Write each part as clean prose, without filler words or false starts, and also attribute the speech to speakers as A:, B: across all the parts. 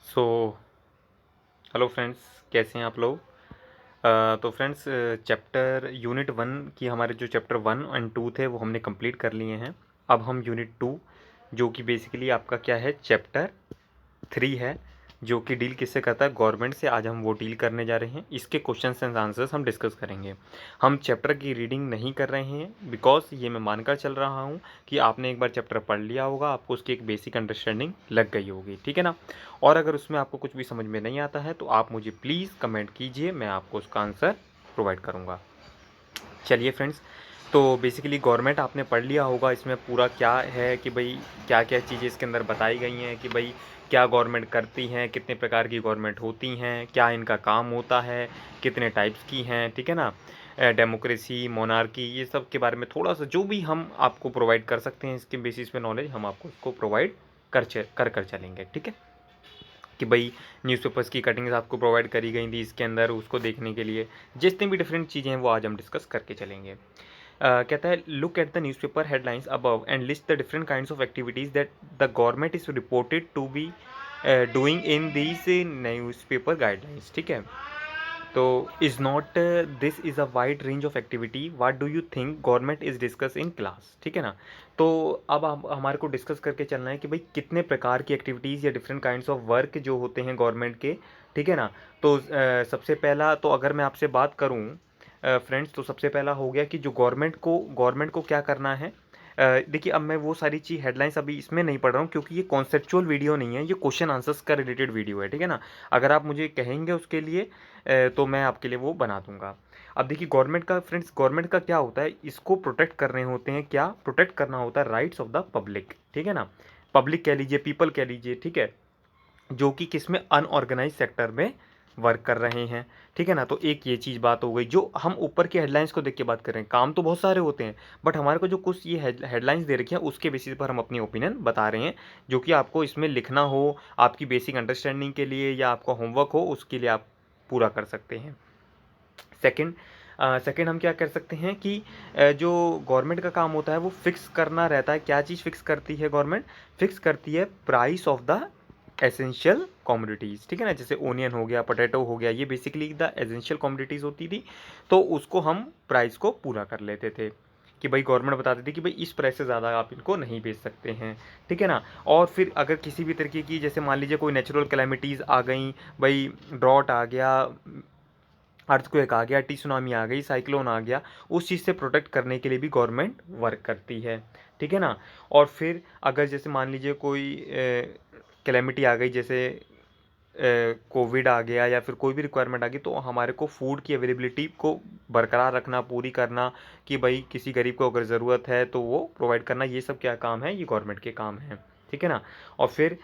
A: So hello friends, कैसे हैं आप लोग। तो फ्रेंड्स, चैप्टर यूनिट वन की हमारे जो चैप्टर वन एंड टू थे वो हमने कंप्लीट कर लिए हैं। अब हम यूनिट टू, जो कि बेसिकली आपका क्या है, चैप्टर थ्री है, जो कि डील किससे करता है, गवर्नमेंट से। आज हम वो डील करने जा रहे हैं। इसके क्वेश्चंस एंड आंसर्स हम डिस्कस करेंगे। हम चैप्टर की रीडिंग नहीं कर रहे हैं बिकॉज ये मैं मानकर चल रहा हूँ कि आपने एक बार चैप्टर पढ़ लिया होगा, आपको उसकी एक बेसिक अंडरस्टैंडिंग लग गई होगी, ठीक है ना। और अगर उसमें आपको कुछ भी समझ में नहीं आता है तो आप मुझे प्लीज़ कमेंट कीजिए, मैं आपको उसका आंसर प्रोवाइड करूँगा। चलिए फ्रेंड्स, तो बेसिकली गवर्नमेंट आपने पढ़ लिया होगा। इसमें पूरा क्या है कि भाई क्या क्या चीज़ें इसके अंदर बताई गई हैं कि भाई क्या गवर्नमेंट करती हैं, कितने प्रकार की गवर्नमेंट होती हैं, क्या इनका काम होता है, कितने टाइप्स की हैं, ठीक है ना। डेमोक्रेसी, मोनार्की, ये सब के बारे में थोड़ा सा जो भी हम आपको प्रोवाइड कर सकते हैं इसके बेसिस पे नॉलेज हम आपको उसको प्रोवाइड कर चलेंगे, ठीक है। कि भाई न्यूज़पेपर्स की कटिंग्स आपको प्रोवाइड करी गई थी इसके अंदर, उसको देखने के लिए जितनी भी डिफरेंट चीज़ें हैं वो आज हम डिस्कस करके चलेंगे। कहता है, look at the newspaper headlines above and list the different kinds of activities that the government is reported to be doing in these newspaper guidelines, ठीक है। तो is not this is a wide range of activity, what do you think government is discuss in class, ठीक है ना। तो अब हम हमारे को डिस्कस करके चलना है कि भाई कितने प्रकार की एक्टिविटीज़ या डिफरेंट काइंड्स ऑफ वर्क जो होते हैं गवर्नमेंट के, ठीक है ना। तो सबसे पहला तो अगर मैं आपसे बात करूं फ्रेंड्स, तो सबसे पहला हो गया कि जो गवर्नमेंट को क्या करना है। देखिए, अब मैं वो सारी चीज़ हेडलाइंस अभी इसमें नहीं पढ़ रहा हूँ क्योंकि ये कॉन्सेप्चुअल वीडियो नहीं है, ये क्वेश्चन आंसर्स का रिलेटेड वीडियो है, ठीक है ना। अगर आप मुझे कहेंगे उसके लिए तो मैं आपके लिए वो बना दूंगा। अब देखिए, गवर्नमेंट का क्या होता है, इसको प्रोटेक्ट करने होते हैं, क्या प्रोटेक्ट करना होता है, राइट्स ऑफ द पब्लिक, ठीक है ना। पब्लिक कह लीजिए, पीपल कह लीजिए, ठीक है, जो कि किसमें, अनऑर्गेनाइज सेक्टर में वर्क कर रहे हैं, ठीक है ना। तो एक ये चीज़ बात हो गई। जो हम ऊपर की हेडलाइंस को देख के बात कर रहे हैं, काम तो बहुत सारे होते हैं बट हमारे को जो कुछ ये हेडलाइंस दे रखी है उसके बेसिस पर हम अपनी ओपिनियन बता रहे हैं, जो कि आपको इसमें लिखना हो आपकी बेसिक अंडरस्टैंडिंग के लिए या आपका होमवर्क हो उसके लिए आप पूरा कर सकते हैं। सेकंड सेकंड हम क्या कर सकते हैं कि जो गवर्नमेंट का काम होता है वो फिक्स करना रहता है। क्या चीज़ फिक्स करती है गवर्नमेंट, फिक्स करती है price of the essential commodities, ठीक है ना। जैसे ओनियन हो गया, पोटैटो हो गया, ये बेसिकली द एसेंशियल कॉमोडिटीज़ होती थी। तो उसको हम प्राइस को पूरा कर लेते थे कि भाई गवर्नमेंट बताती थी कि भाई इस प्राइस से ज़्यादा आप इनको नहीं बेच सकते हैं, ठीक है ना। और फिर अगर किसी भी तरीके की, जैसे मान लीजिए कोई नेचुरल कैलेमिटीज़ आ गई, भाई ड्रॉट आ गया, अर्थक्वेक आ गया, सुनामी आ गई, साइक्लोन आ गया, उस चीज़ से प्रोटेक्ट करने के लिए भी गवर्नमेंट वर्क करती है, ठीक है ना। और फिर अगर जैसे मान लीजिए कोई कैलेमिटी आ गई, जैसे कोविड आ गया या फिर कोई भी रिक्वायरमेंट आ गई, तो हमारे को फूड की अवेलेबिलिटी को बरकरार रखना, पूरी करना, कि भाई किसी गरीब को अगर ज़रूरत है तो वो प्रोवाइड करना, ये सब क्या काम है, ये गवर्नमेंट के काम है, ठीक है ना। और फिर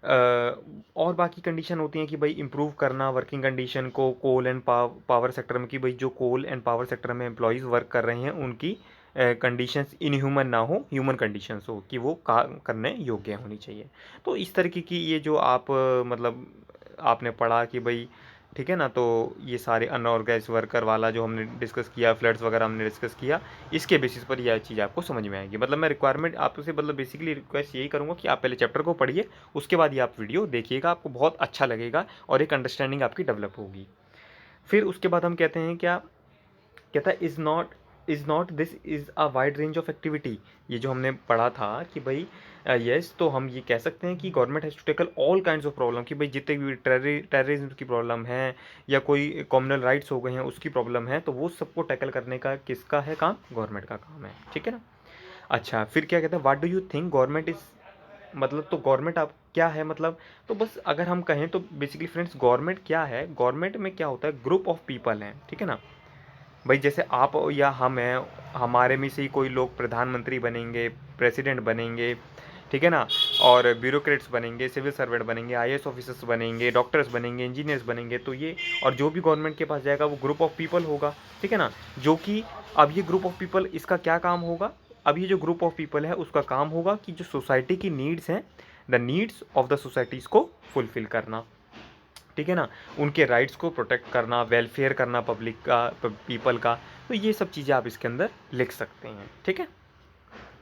A: और बाकी कंडीशन होती हैं कि भाई इंप्रूव करना वर्किंग कंडीशन को, कोल एंड पावर सेक्टर में, कि भाई जो कोल एंड पावर सेक्टर में एम्प्लॉयज़ वर्क कर रहे हैं उनकी कंडीशंस इनह्यूमन ना हो, ह्यूमन कंडीशंस हो, कि वो काम करने योग्य होनी चाहिए। तो इस तरीके की ये जो आप मतलब आपने पढ़ा कि भाई, ठीक है ना। तो ये सारे अनऑर्गेनाइज वर्कर वाला जो हमने डिस्कस किया, फ्लड्स वगैरह हमने डिस्कस किया, इसके बेसिस पर यह चीज़ आपको समझ में आएगी। मतलब मैं रिक्वायरमेंट आपसे, मतलब बेसिकली रिक्वेस्ट यही करूँगा कि आप पहले चैप्टर को पढ़िए, उसके बाद ये आप वीडियो देखिएगा, आपको बहुत अच्छा लगेगा और एक अंडरस्टैंडिंग आपकी डेवलप होगी। फिर उसके बाद हम कहते हैं क्या, कहता है, is not this is a wide range of activity. ये जो हमने पढ़ा था कि भाई यस, तो हम ये कह सकते हैं कि government has to tackle all kinds of problem, कि भाई जितने भी टेररिज्म की प्रॉब्लम है या कोई कॉम्युनल राइट्स हो गए हैं उसकी प्रॉब्लम है, तो वो सबको टैकल करने का किसका है काम, गवर्नमेंट का काम है, ठीक है ना। अच्छा, फिर क्या कहते हैं, what do you think government is, मतलब तो गवर्नमेंट आप क्या है, मतलब तो बस अगर हम कहें तो बेसिकली फ्रेंड्स, गवर्नमेंट क्या है, गवर्नमेंट में क्या होता है, ग्रुप ऑफ पीपल हैं, ठीक है ना। भाई जैसे आप या हम हैं, हमारे में से ही कोई लोग प्रधानमंत्री बनेंगे, प्रेसिडेंट बनेंगे, ठीक है ना, और ब्यूरोक्रेट्स बनेंगे, सिविल सर्वेंट बनेंगे, आईएएस ऑफिसर्स बनेंगे, डॉक्टर्स बनेंगे, इंजीनियर्स बनेंगे, तो ये, और जो भी गवर्नमेंट के पास जाएगा वो ग्रुप ऑफ पीपल होगा, ठीक है ना। जो कि अब ये ग्रुप ऑफ पीपल, इसका क्या काम होगा, अब ये जो ग्रुप ऑफ पीपल है उसका काम होगा कि जो सोसाइटी की नीड्स हैं, the needs of the societies को फुलफिल करना, ठीक है ना, उनके राइट्स को प्रोटेक्ट करना, वेलफेयर करना पब्लिक का, पीपल का। तो ये सब चीज़ें आप इसके अंदर लिख सकते हैं, ठीक है।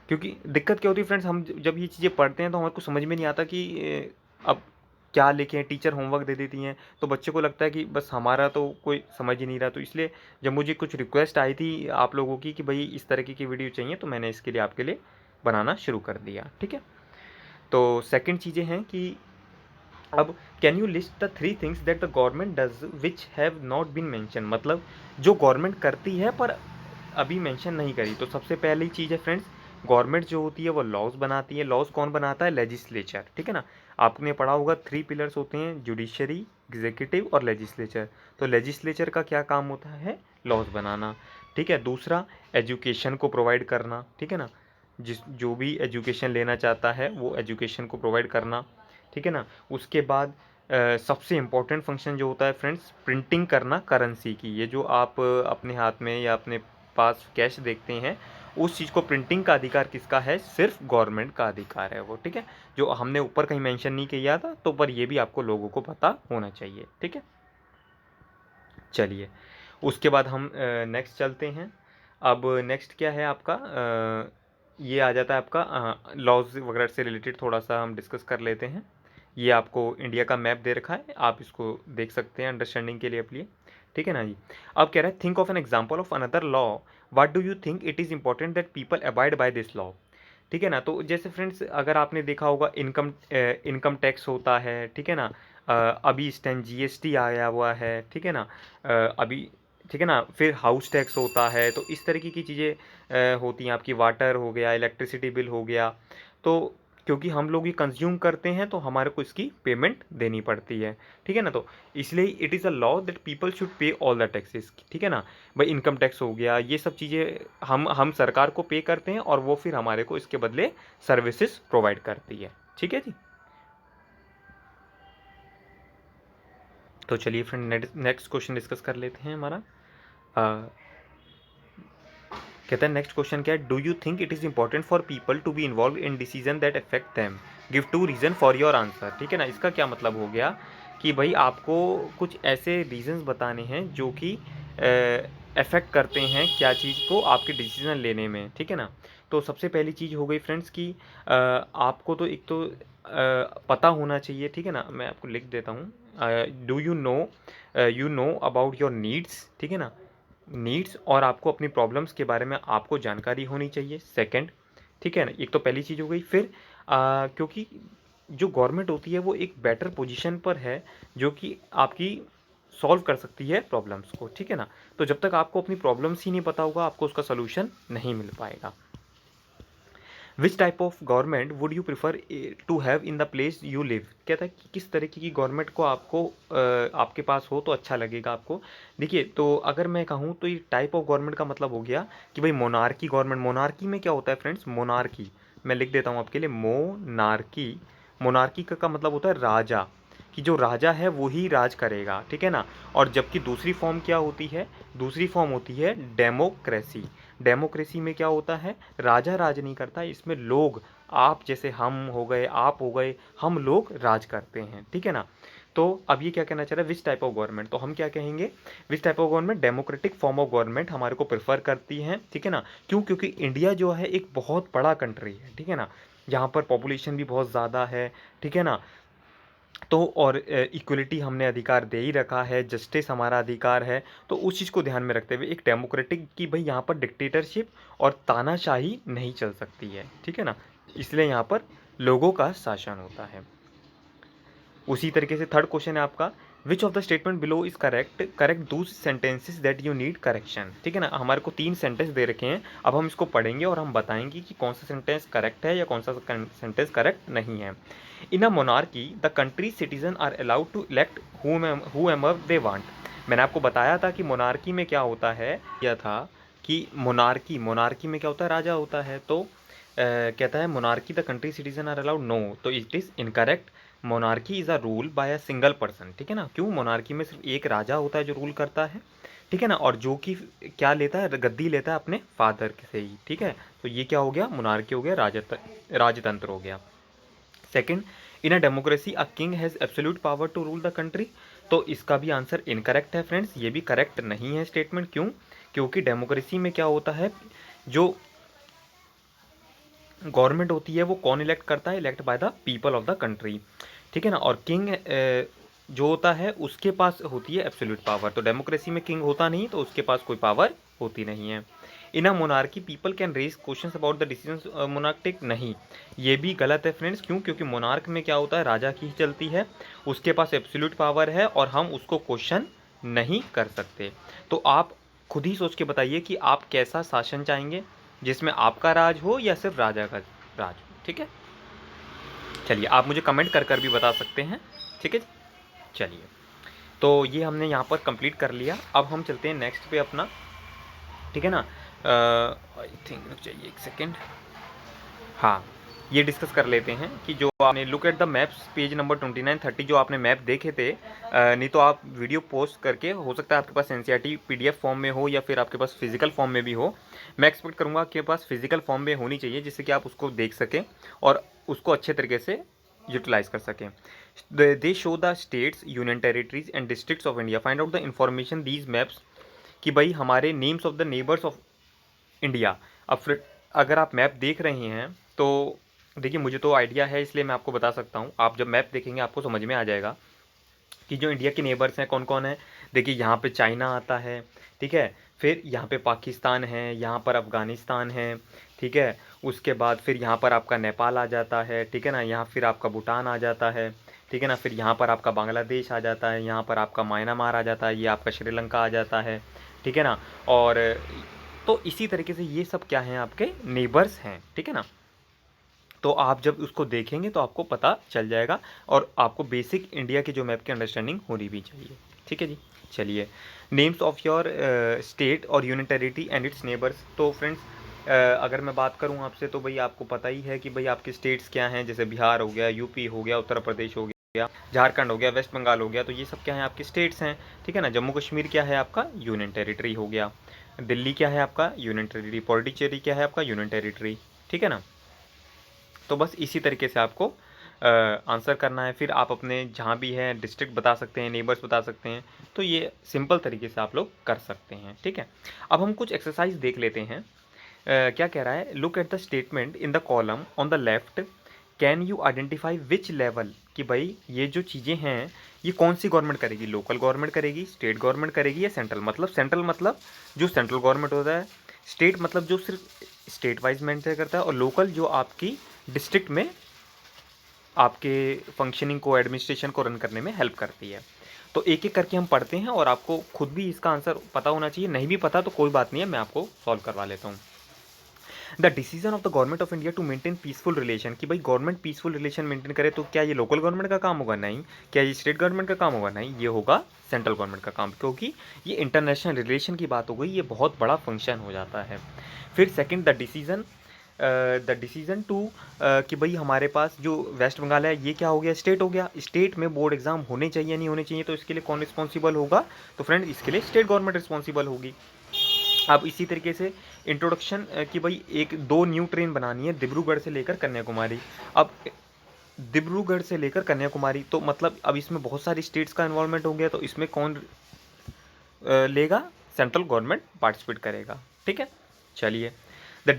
A: क्योंकि दिक्कत क्या होती है फ्रेंड्स, हम जब ये चीज़ें पढ़ते हैं तो हमारे को समझ में नहीं आता कि अब क्या लिखें, टीचर होमवर्क दे देती हैं तो बच्चे को लगता है कि बस हमारा तो कोई समझ ही नहीं रहा। तो इसलिए जब मुझे कुछ रिक्वेस्ट आई थी आप लोगों की कि भाई इस तरीके की वीडियो चाहिए, तो मैंने इसके लिए आपके लिए बनाना शुरू कर दिया। ठीक है, तो सेकंड चीज़ें हैं कि अब can you list the 3 things that the government does which have not been mention, मतलब जो गवर्नमेंट करती है पर अभी मेंशन नहीं करी। तो सबसे पहली चीज़ है फ्रेंड्स, गवर्नमेंट जो होती है वो लॉज बनाती है। लॉज कौन बनाता है? लेजिस्लेचर। ठीक है ना, आपने पढ़ा होगा 3 पिलर्स होते हैं, जुडिशरी, एग्जीक्यूटिव और लेजिस्लेचर। तो लेजिस्लेचर का क्या काम होता है? लॉज बनाना। ठीक है, दूसरा एजुकेशन को प्रोवाइड करना। ठीक है ना, जो भी एजुकेशन लेना चाहता है वो एजुकेशन को प्रोवाइड करना। ठीक है ना, उसके बाद सबसे इम्पोर्टेंट फंक्शन जो होता है फ्रेंड्स, प्रिंटिंग करना करेंसी की। ये जो आप अपने हाथ में या अपने पास कैश देखते हैं, उस चीज़ को प्रिंटिंग का अधिकार किसका है? सिर्फ गवर्नमेंट का अधिकार है वो। ठीक है, जो हमने ऊपर कहीं मेंशन नहीं किया था, तो पर ये भी आपको लोगों को पता होना चाहिए। ठीक है, चलिए उसके बाद हम नेक्स्ट चलते हैं। अब नेक्स्ट क्या है आपका, ये आ जाता है आपका लॉज वगैरह से रिलेटेड थोड़ा सा हम डिस्कस कर लेते हैं। ये आपको इंडिया का मैप दे रखा है, आप इसको देख सकते हैं अंडरस्टैंडिंग के लिए अपने। ठीक है ना जी। अब कह रहा है think of an example of another law, what do you think it is important that people abide by this law. ठीक है ना, तो जैसे फ्रेंड्स अगर आपने देखा होगा इनकम टैक्स होता है। ठीक है ना, अभी इस टाइम जीएसटी आया हुआ है। ठीक है ना, अभी ठीक है ना, फिर हाउस टैक्स होता है। तो इस तरीके की चीज़ें होती हैं, आपकी वाटर हो गया, इलेक्ट्रिसिटी बिल हो गया। तो क्योंकि हम लोग ये कंज्यूम करते हैं तो हमारे को इसकी पेमेंट देनी पड़ती है। ठीक है ना, तो इसलिए it is a law that people should pay all the taxes. ठीक है ना, भाई इनकम टैक्स हो गया, ये सब चीज़ें हम सरकार को पे करते हैं और वो फिर हमारे को इसके बदले सर्विसेज प्रोवाइड करती है। ठीक है जी, तो चलिए फ्रेंड नेक्स्ट क्वेश्चन डिस्कस कर लेते हैं हमारा। अ, कहता है नेक्स्ट क्वेश्चन क्या है, do you think it is important for people to be involve in decision that affect them, give 2 reason for your answer. ठीक है ना, इसका क्या मतलब हो गया कि भाई आपको कुछ ऐसे रीजंस बताने हैं जो कि अफेक्ट करते हैं क्या चीज़ को, आपके डिसीजन लेने में। ठीक है ना, तो सबसे पहली चीज़ हो गई फ्रेंड्स कि आपको तो एक तो पता होना चाहिए। ठीक है ना, मैं आपको लिख देता हूँ, do you know about your needs. ठीक है ना, नीड्स और आपको अपनी प्रॉब्लम्स के बारे में आपको जानकारी होनी चाहिए। सेकंड, ठीक है ना, एक तो पहली चीज़ हो गई। फिर क्योंकि जो गवर्नमेंट होती है वो एक बेटर पोजीशन पर है जो कि आपकी सॉल्व कर सकती है प्रॉब्लम्स को। ठीक है ना, तो जब तक आपको अपनी प्रॉब्लम्स ही नहीं पता होगा आपको उसका सोल्यूशन नहीं मिल पाएगा। Which type of government would you prefer to have in the place you live. कहता है कि किस तरीके की गवर्नमेंट को आपको आपके पास हो तो अच्छा लगेगा आपको। देखिए, तो अगर मैं कहूँ तो ये टाइप ऑफ गवर्नमेंट का मतलब हो गया कि भाई मोनार्की गवर्नमेंट। मोनार्की में क्या होता है फ्रेंड्स, मोनार्की मैं लिख देता हूँ आपके लिए, मोनार्की। मोनार्की का मतलब होता है राजा, कि जो राजा है वो ही राज करेगा। ठीक है ना, और जबकि दूसरी फॉर्म क्या होती है, दूसरी फॉर्म होती है डेमोक्रेसी। डेमोक्रेसी में क्या होता है, राजा राज नहीं करता, इसमें लोग, आप जैसे हम हो गए, आप हो गए, हम लोग राज करते हैं। ठीक है ना, तो अब ये क्या कहना चाह रहा है, विच टाइप ऑफ गवर्नमेंट, तो हम क्या कहेंगे, विच type of government, democratic form of government हमारे को प्रेफर करती है। ठीक है ना, क्यों, क्योंकि इंडिया जो है एक बहुत बड़ा कंट्री है। ठीक है ना, यहाँ पर पॉपुलेशन भी बहुत ज़्यादा है। ठीक है ना, तो और इक्वलिटी हमने अधिकार दे ही रखा है, जस्टिस हमारा अधिकार है। तो उस चीज़ को ध्यान में रखते हुए एक डेमोक्रेटिक की भाई यहाँ पर डिक्टेटरशिप और तानाशाही नहीं चल सकती है। ठीक है ना, इसलिए यहाँ पर लोगों का शासन होता है। उसी तरीके से थर्ड क्वेश्चन है आपका, which of the statement below is correct, correct those sentences that you need correction. ठीक है ना, हमारे को 3 सेंटेंस दे रखे हैं, अब हम इसको पढ़ेंगे और हम बताएंगे कि कौन सा सेंटेंस करेक्ट है या कौन सा सेंटेंस करेक्ट नहीं है। In a monarchy the country citizen are allowed to elect whoever they want. मैंने आपको बताया था कि मोनार्की में क्या होता है, यह था कि मोनार्की, मोनार्की में क्या होता है, राजा होता है। तो कहता है monarchy the country citizen are allowed, no, तो it is incorrect. Monarchy is a rule by a single person. ठीक है ना, क्यों, मोनार्की में सिर्फ एक राजा होता है जो रूल करता है। ठीक है ना, और जो कि क्या लेता है, गद्दी लेता है अपने फादर से ही। ठीक है, तो ये क्या हो गया, मोनार्की हो गया, राजतंत्र हो गया। Second, in a democracy a king has absolute power to rule the country. तो इसका भी आंसर इनकरेक्ट है फ्रेंड्स, ये भी करेक्ट नहीं है स्टेटमेंट। क्यों, क्योंकि डेमोक्रेसी में क्या होता है, जो गवर्नमेंट होती है वो कौन इलेक्ट करता है, elect by the people of the country. ठीक है ना। और किंग जो होता है उसके पास होती है एब्सोल्यूट पावर। तो डेमोक्रेसी में किंग होता नहीं, तो उसके पास कोई पावर होती नहीं है। In a monarchy people can raise questions about the decisions monarchic, नहीं, ये भी गलत है फ्रेंड्स। क्यों? क्योंकि मोनार्क में क्या होता है, राजा की ही चलती है, उसके पास एब्सोल्यूट पावर है और हम उसको क्वेश्चन नहीं कर सकते। तो आप खुद ही सोच के बताइए कि आप कैसा शासन चाहेंगे, जिसमें आपका राज हो या सिर्फ राजा का राज हो। ठीक है, चलिए आप मुझे कमेंट कर कर भी बता सकते हैं। ठीक है, चलिए तो ये हमने यहाँ पर कंप्लीट कर लिया। अब हम चलते हैं नेक्स्ट पे अपना। ठीक है ना, आई थिंक रुक जाइए एक सेकेंड। हाँ, ये डिस्कस कर लेते हैं कि जो आपने look at the maps page number 29-30 जो आपने मैप देखे थे, नहीं तो आप वीडियो पोस्ट करके, हो सकता है आपके पास एनसीईआरटी पीडीएफ फॉर्म में हो या फिर आपके पास फिजिकल फॉर्म में भी हो। मैं एक्सपेक्ट करूँगा आपके पास फिजिकल फॉर्म में होनी चाहिए, जिससे कि आप उसको देख सकें और उसको अच्छे तरीके से यूटिलाइज कर सकें। दे show the states, union territories and districts of India. Find out the information these maps, कि भाई हमारे names of the neighbours of India. अब फिर अगर आप मैप देख रहे हैं तो देखिए, मुझे तो आइडिया है इसलिए मैं आपको बता सकता हूँ। आप जब मैप देखेंगे आपको समझ में आ जाएगा कि जो इंडिया के नेबर्स हैं कौन कौन है। देखिए यहाँ पे चाइना आता है, ठीक है, फिर यहाँ पे पाकिस्तान है, यहाँ पर अफ़गानिस्तान है, ठीक है, उसके बाद फिर यहाँ पर आपका नेपाल आ जाता है, ठीक है ना, यहाँ फिर आपका भूटान आ जाता है, ठीक है ना, फिर यहाँ पर आपका बांग्लादेश आ जाता है, यहाँ पर आपका म्यांमार आ जाता है, ये आपका श्रीलंका आ जाता है, ठीक है ना। और तो इसी तरीके से ये सब क्या हैं, आपके नेबर्स हैं, ठीक है ना। तो आप जब उसको देखेंगे तो आपको पता चल जाएगा और आपको बेसिक इंडिया की जो मैप की अंडरस्टैंडिंग होनी भी चाहिए। ठीक है जी, चलिए नेम्स ऑफ योर स्टेट और union territory and it's neighbours. तो फ्रेंड्स अगर मैं बात करूं आपसे तो भाई आपको पता ही है कि भाई आपके स्टेट्स क्या हैं, जैसे बिहार हो गया, यूपी हो गया, उत्तर प्रदेश हो गया, झारखंड हो गया, वेस्ट बंगाल हो गया, तो ये सब क्या है, आपके स्टेट्स हैं। ठीक है ना। जम्मू कश्मीर क्या है, आपका यूनियन टेरिटरी हो गया। दिल्ली क्या है, आपका यूनियन टेरिटरी। पौंडीचेरी क्या है, आपका यूनियन टेरिटरी। ठीक है ना। तो बस इसी तरीके से आपको आंसर करना है। फिर आप अपने जहाँ भी है डिस्ट्रिक्ट बता सकते हैं, नेबर्स बता सकते हैं। तो ये सिंपल तरीके से आप लोग कर सकते हैं। ठीक है, अब हम कुछ एक्सरसाइज देख लेते हैं। क्या कह रहा है, look at the statement in the column on the left, can you identify which level, कि भाई ये जो चीज़ें हैं ये कौन सी गवर्नमेंट करेगी, लोकल गवर्नमेंट करेगी, स्टेट गवर्नमेंट करेगी या सेंट्रल। मतलब सेंट्रल मतलब जो सेंट्रल गवर्नमेंट होता है, स्टेट मतलब जो सिर्फ स्टेट वाइज मेंटेन करता है, और लोकल जो आपकी डिस्ट्रिक्ट में आपके फंक्शनिंग को, एडमिनिस्ट्रेशन को रन करने में हेल्प करती है। तो एक एक करके हम पढ़ते हैं और आपको खुद भी इसका आंसर पता होना चाहिए। नहीं भी पता तो कोई बात नहीं है, मैं आपको सॉल्व करवा लेता हूँ। The decision of the government of India to maintain peaceful relation, कि भाई गवर्नमेंट पीसफुल रिलेशन मेंटेन करे, तो क्या ये लोकल गवर्नमेंट का काम होगा? नहीं। क्या ये स्टेट गवर्नमेंट का काम होगा? नहीं, ये होगा सेंट्रल गवर्नमेंट का काम, क्योंकि ये इंटरनेशनल रिलेशन की बात हो गई, ये बहुत बड़ा फंक्शन हो जाता है। फिर सेकंड, द डिसीजन टू, कि भाई हमारे पास जो वेस्ट बंगाल है ये क्या हो गया, स्टेट हो गया। स्टेट में बोर्ड एग्जाम होने चाहिए नहीं होने चाहिए, तो इसके लिए कौन रिस्पॉन्सिबल होगा? तो फ्रेंड इसके लिए स्टेट गवर्नमेंट रिस्पॉन्सिबल होगी। अब इसी तरीके से इंट्रोडक्शन, कि भाई एक दो न्यू ट्रेन बनानी है डिब्रूगढ़ से लेकर कन्याकुमारी। अब डिब्रूगढ़ से लेकर कन्याकुमारी, तो मतलब अब इसमें बहुत सारी स्टेट्स का इन्वॉल्वमेंट हो गया, तो इसमें कौन लेगा? सेंट्रल गवर्नमेंट पार्टिसिपेट करेगा। ठीक है, चलिए the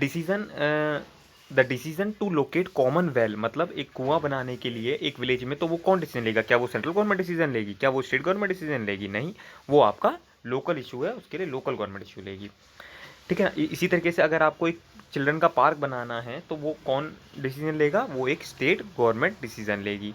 A: decision to locate common well, मतलब एक कुआं बनाने के लिए एक विलेज में, तो वो कौन डिसीजन लेगा? क्या वो सेंट्रल गवर्नमेंट डिसीजन लेगी? क्या वो स्टेट गवर्नमेंट डिसीजन लेगी? नहीं, वो आपका लोकल इशू है, उसके लिए लोकल गवर्नमेंट इशू लेगी। ठीक है ना। इसी तरीके से अगर आपको एक चिल्ड्रन का पार्क बनाना है, तो वो कौन डिसीजन लेगा? वो एक स्टेट गवर्नमेंट डिसीजन लेगी।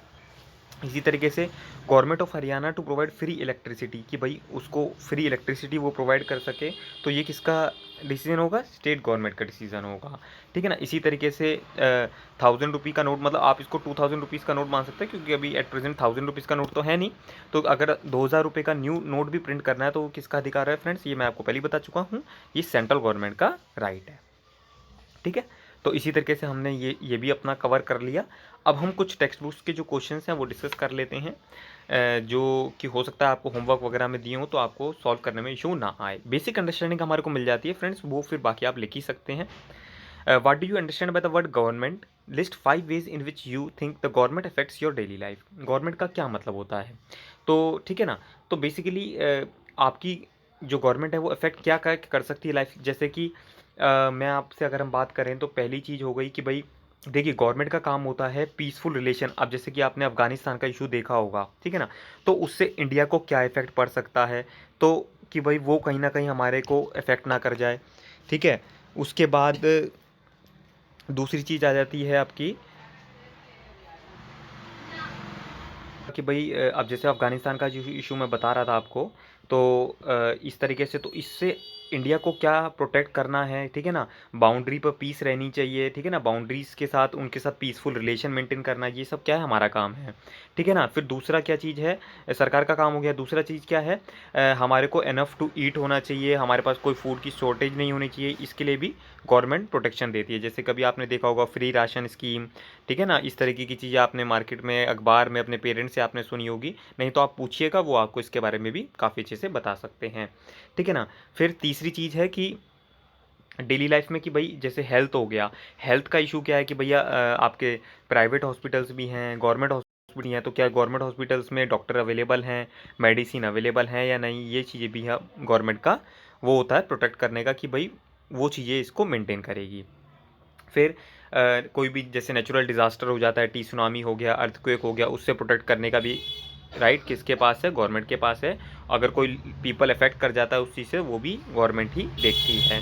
A: इसी तरीके से government of Haryana to provide free electricity, कि भाई उसको फ्री इलेक्ट्रिसिटी वो प्रोवाइड कर सके, तो ये किसका डिसीजन होगा? स्टेट गवर्नमेंट का डिसीजन होगा। ठीक है ना। इसी तरीके से 1000 रुपये का नोट, मतलब आप इसको 2000 रुपीज़ का नोट मान सकते हैं, क्योंकि अभी एट प्रेजेंट 1000 रुपीज़ का नोट तो है नहीं। तो अगर 2000 रुपये का न्यू नोट भी प्रिंट करना है, तो किसका अधिकार है फ्रेंड्स? ये मैं आपको पहले ही बता चुका हूँ, ये सेंट्रल गवर्नमेंट का राइट है। ठीक है, तो इसी तरीके से हमने ये भी अपना कवर कर लिया। अब हम कुछ टेक्स्ट बुक्स के जो क्वेश्चंस हैं वो डिस्कस कर लेते हैं, जो कि हो सकता है आपको होमवर्क वगैरह में दिए हों, तो आपको सॉल्व करने में इशू ना आए। बेसिक अंडरस्टैंडिंग हमारे को मिल जाती है फ्रेंड्स, वो फिर बाकी आप लिख ही सकते हैं। What do you understand by the word government? List 5 ways in which you think the government affects your daily life. Government का क्या मतलब होता है? तो ठीक है ना, तो बेसिकली आपकी जो गवर्नमेंट है वो अफेक्ट क्या कर सकती है लाइफ, जैसे कि मैं आपसे अगर हम बात करें तो पहली चीज़ हो गई कि भाई देखिए गवर्नमेंट का काम होता है पीसफुल रिलेशन। अब जैसे कि आपने अफगानिस्तान का इशू देखा होगा, ठीक है ना, तो उससे इंडिया को क्या इफेक्ट पड़ सकता है, तो कि भाई वो कहीं ना कहीं हमारे को इफेक्ट ना कर जाए, ठीक है। उसके बाद दूसरी चीज़ आ जाती है आपकी कि भाई अब जैसे अफ़गानिस्तान का जो इशू मैं बता रहा था आपको, तो इस तरीके से तो इससे इंडिया को क्या प्रोटेक्ट करना है, ठीक है ना, बाउंड्री पर पीस रहनी चाहिए, ठीक है ना, बाउंड्रीज़ के साथ उनके साथ पीसफुल रिलेशन मेंटेन करना, ये सब क्या है हमारा काम है, ठीक है ना। फिर दूसरा क्या चीज़ है, सरकार का काम हो गया। दूसरा चीज़ क्या है, हमारे को इनफ टू ईट होना चाहिए, हमारे पास कोई फूड की शॉर्टेज नहीं होनी चाहिए, इसके लिए भी गवर्नमेंट प्रोटेक्शन देती है। जैसे कभी आपने देखा होगा फ्री राशन स्कीम, ठीक है ना, इस तरीके की चीज़ें आपने मार्केट में अखबार में अपने पेरेंट्स से आपने सुनी होगी, नहीं तो आप पूछिएगा, वो आपको इसके बारे में भी काफ़ी अच्छे से बता सकते हैं, ठीक है ना। फिर तीसरी चीज़ है कि डेली लाइफ में कि भाई जैसे हेल्थ हो गया, हेल्थ का इशू क्या है कि भैया आपके प्राइवेट हॉस्पिटल्स भी हैं, गवर्नमेंट हॉस्पिटल भी हैं, तो क्या गवर्नमेंट हॉस्पिटल्स में डॉक्टर अवेलेबल हैं, मेडिसिन अवेलेबल हैं या नहीं, ये चीज़ें भी है गवर्नमेंट का वो होता है प्रोटेक्ट करने का कि भाई वो चीज़ें इसको मेंटेन करेगी। फिर कोई भी जैसे नेचुरल डिज़ास्टर हो जाता है, टी सुनामी हो गया, अर्थक्वेक हो गया, उससे प्रोटेक्ट करने का भी राइट किसके पास है, गवर्नमेंट के पास है। अगर कोई पीपल अफेक्ट कर जाता है उस चीज़ से, वो भी गवर्नमेंट ही देखती है,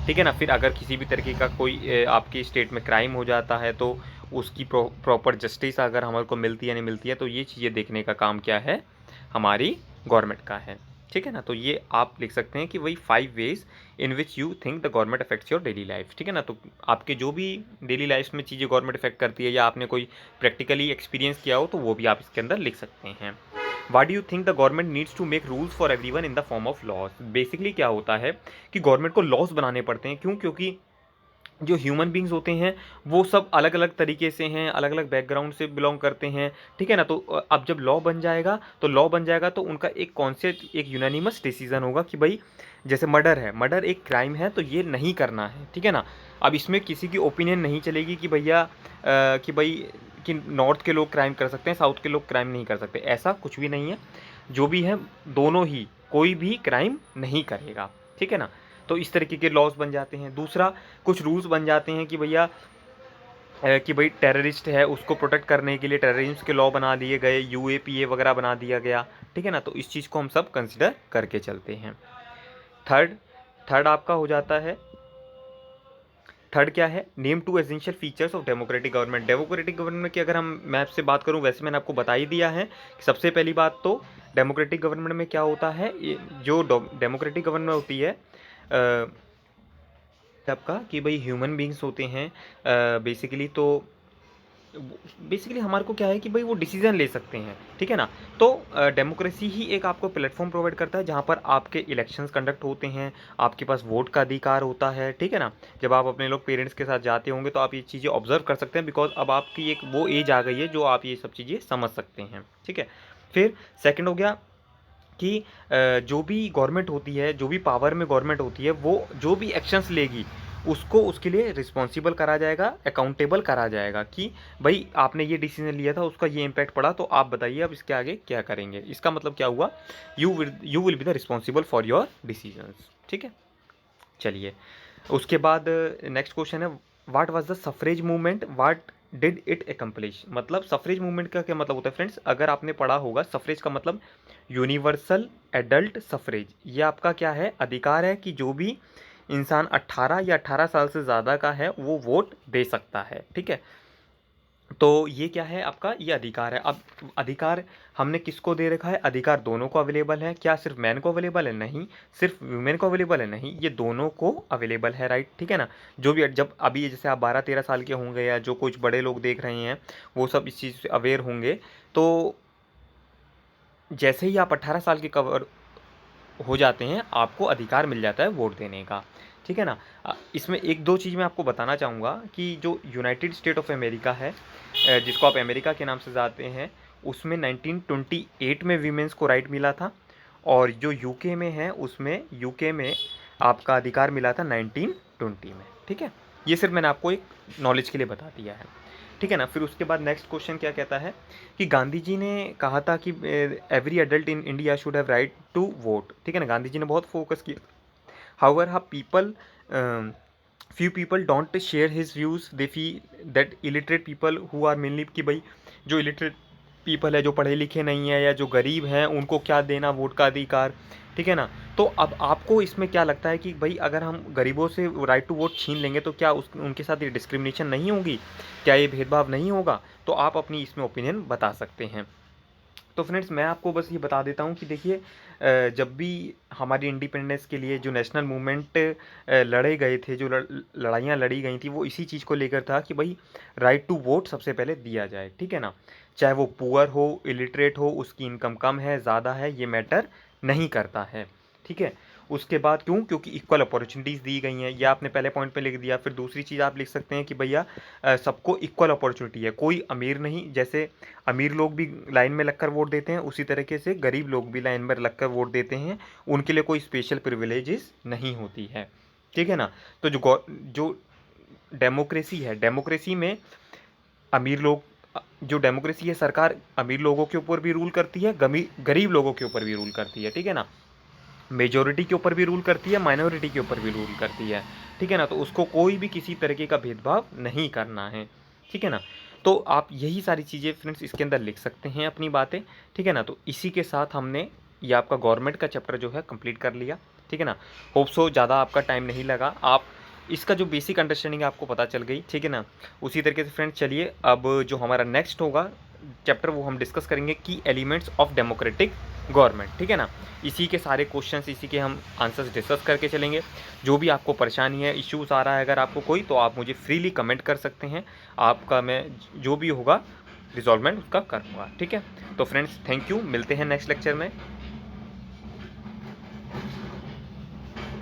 A: ठीक है ना। फिर अगर किसी भी तरीके का कोई आपकी स्टेट में क्राइम हो जाता है, तो उसकी प्रॉपर जस्टिस अगर हमारे को मिलती है नहीं मिलती है, तो ये चीज़ें देखने का काम क्या है, हमारी गवर्नमेंट का है, ठीक है ना। तो ये आप लिख सकते हैं कि वही 5 ways in which you think the government affects your daily life, ठीक है ना। तो आपके जो भी डेली लाइफ में चीज़ें गवर्नमेंट अफेक्ट करती है या आपने कोई प्रैक्टिकली एक्सपीरियंस किया हो, तो वो भी आप इसके अंदर लिख सकते हैं। What do you think the government needs to make rules for everyone in the form of laws. Basically क्या होता है कि गवर्नमेंट को लॉज बनाने पड़ते हैं, क्यों, क्योंकि जो ह्यूमन बींग्स होते हैं वो सब अलग अलग तरीके से हैं, अलग अलग बैकग्राउंड से बिलोंग करते हैं, ठीक है ना। तो अब जब लॉ बन जाएगा, तो लॉ बन जाएगा तो उनका एक कॉन्सेप्ट, एक यूनानिमस डिसीजन होगा कि भाई जैसे मर्डर है, मर्डर एक क्राइम है, तो ये नहीं करना है, ठीक है ना। अब इसमें किसी की ओपिनियन नहीं चलेगी कि भैया कि भाई कि नॉर्थ के लोग क्राइम कर सकते हैं, साउथ के लोग क्राइम नहीं कर सकते, ऐसा कुछ भी नहीं है। जो भी है दोनों ही, कोई भी क्राइम नहीं करेगा, ठीक है ना। तो इस तरीके के लॉज बन जाते हैं। दूसरा, कुछ रूल्स बन जाते हैं कि भैया कि भाई टेररिस्ट है उसको प्रोटेक्ट करने के लिए टेररिज्म के लॉ बना दिए गए, यूएपीए वगैरह बना दिया गया, ठीक है ना। तो इस चीज़ को हम सब कंसिडर करके चलते हैं। थर्ड थर्ड आपका हो जाता है, थर्ड क्या है, name two essential features of democratic government. Democratic government की अगर हम मैं आपसे बात करूं, वैसे मैंने आपको बता ही दिया है कि सबसे पहली बात तो डेमोक्रेटिक गवर्नमेंट में क्या होता है, जो डेमोक्रेटिक गवर्नमेंट होती है आपका कि भाई ह्यूमन बींग्स होते हैं बेसिकली, तो बेसिकली हमारे को क्या है कि भाई वो डिसीजन ले सकते हैं, ठीक है ना। तो डेमोक्रेसी ही एक आपको प्लेटफॉर्म प्रोवाइड करता है जहाँ पर आपके इलेक्शंस कंडक्ट होते हैं, आपके पास वोट का अधिकार होता है, ठीक है ना। जब आप अपने लोग पेरेंट्स के साथ जाते होंगे तो आप ये चीज़ें ऑब्जर्व कर सकते हैं, बिकॉज अब आपकी एक वो एज आ गई है जो आप ये सब चीज़ें समझ सकते हैं, ठीक है। फिर सेकेंड हो गया कि जो भी गवर्नमेंट होती है, जो भी पावर में गवर्नमेंट होती है, वो जो भी एक्शंस लेगी उसको उसके लिए रिस्पॉन्सिबल करा जाएगा, अकाउंटेबल करा जाएगा कि भाई आपने ये डिसीजन लिया था, उसका ये इम्पैक्ट पड़ा, तो आप बताइए अब इसके आगे क्या करेंगे। इसका मतलब क्या हुआ, you will be the responsible for your decisions, ठीक है। चलिए, उसके बाद नेक्स्ट क्वेश्चन है, what was the suffrage movement, what did it accomplish. मतलब सफरेज मूवमेंट का क्या मतलब होता है फ्रेंड्स, अगर आपने पढ़ा होगा, सफरेज का मतलब यूनिवर्सल एडल्ट सफरेज। ये आपका क्या है, अधिकार है कि जो भी इंसान 18 या 18 साल से ज़्यादा का है वो वोट दे सकता है, ठीक है। तो ये क्या है आपका, ये अधिकार है। अब अधिकार हमने किसको दे रखा है, अधिकार दोनों को अवेलेबल है। क्या सिर्फ मैन को अवेलेबल है, नहीं। सिर्फ वुमेन को अवेलेबल है, नहीं, ये दोनों को अवेलेबल है, राइट, ठीक है ना। जो भी जब अभी जैसे आप 12-13 साल के होंगे या जो कुछ बड़े लोग देख रहे हैं, वो सब इस चीज़ से अवेयर होंगे, तो जैसे ही आप 18 साल के कवर हो जाते हैं, आपको अधिकार मिल जाता है वोट देने का, ठीक है ना। इसमें एक दो चीज़ मैं आपको बताना चाहूँगा कि जो यूनाइटेड स्टेट ऑफ अमेरिका है, जिसको आप अमेरिका के नाम से जानते हैं, उसमें 1928 में वीमेंस को राइट मिला था, और जो यूके में है उसमें यूके में आपका अधिकार मिला था 1920 में, ठीक है। ये सिर्फ मैंने आपको एक नॉलेज के लिए बता दिया है, ठीक है ना। फिर उसके बाद नेक्स्ट क्वेश्चन क्या कहता है कि गांधी जी ने कहा था कि every adult in India should have right to vote, ठीक है ना। गांधी जी ने बहुत फोकस किया। हाउएवर हाँ people few people don't share his views, they feel that illiterate people who are mainly, कि भाई जो इलिटरेट पीपल है, जो पढ़े लिखे नहीं है या जो गरीब हैं, उनको क्या देना वोट का अधिकार, ठीक है ना। तो अब आपको इसमें क्या लगता है कि भाई अगर हम गरीबों से राइट टू वोट छीन लेंगे तो क्या उस उनके साथ ये डिस्क्रिमिनेशन नहीं होगी, क्या ये भेदभाव नहीं होगा? तो आप अपनी इसमें ओपिनियन बता सकते हैं। तो फ्रेंड्स मैं आपको बस ये बता देता हूँ कि देखिए, जब भी हमारी इंडिपेंडेंस के लिए जो नेशनल मूवमेंट लड़े गए थे, जो लड़ाइयाँ लड़ी गई थी, वो इसी चीज़ को लेकर था कि भाई राइट टू वोट सबसे पहले दिया जाए, ठीक है ना। चाहे वो पुअर हो, इलिटरेट हो, उसकी इनकम कम है ज़्यादा है, ये मैटर नहीं करता है, ठीक है। उसके बाद क्यों? क्योंकि इक्वल अपॉर्चुनिटीज़ दी गई हैं, या आपने पहले पॉइंट पे लिख दिया। फिर दूसरी चीज़ आप लिख सकते हैं कि भैया सबको इक्वल अपॉर्चुनिटी है, कोई अमीर नहीं, जैसे अमीर लोग भी लाइन में लगकर वोट देते हैं, उसी तरीके से गरीब लोग भी लाइन में लगकर वोट देते हैं, उनके लिए कोई स्पेशल प्रिविलेजेस नहीं होती है, ठीक है ना। तो जो डेमोक्रेसी है, डेमोक्रेसी में अमीर लोग, जो डेमोक्रेसी है, सरकार अमीर लोगों के ऊपर भी रूल करती है, गरीब लोगों के ऊपर भी रूल करती है, ठीक है ना। मेजोरिटी के ऊपर भी रूल करती है, माइनॉरिटी के ऊपर भी रूल करती है, ठीक है ना। तो उसको कोई भी किसी तरीके का भेदभाव नहीं करना है, ठीक है ना। तो आप यही सारी चीज़ें फ्रेंड्स इसके अंदर लिख सकते हैं अपनी बातें, ठीक है ना। तो इसी के साथ हमने ये आपका गवर्नमेंट का चैप्टर जो है कंप्लीट कर लिया, ठीक है ना। होप सो ज़्यादा आपका टाइम नहीं लगा, आप इसका जो बेसिक अंडरस्टैंडिंग आपको पता चल गई, ठीक है ना। उसी तरीके से फ्रेंड्स चलिए अब जो हमारा नेक्स्ट होगा चैप्टर, वो हम डिस्कस करेंगे की एलिमेंट्स ऑफ डेमोक्रेटिक गवर्नमेंट, ठीक है ना। इसी के सारे क्वेश्चंस, इसी के हम आंसर्स डिस्कस करके चलेंगे। जो भी आपको परेशानी है, इश्यूज़ आ रहा है अगर आपको कोई, तो आप मुझे फ्रीली कमेंट कर सकते हैं, आपका मैं जो भी होगा रिजॉल्वमेंट उसका करूँगा, ठीक है। तो फ्रेंड्स थैंक यू, मिलते हैं नेक्स्ट लेक्चर में।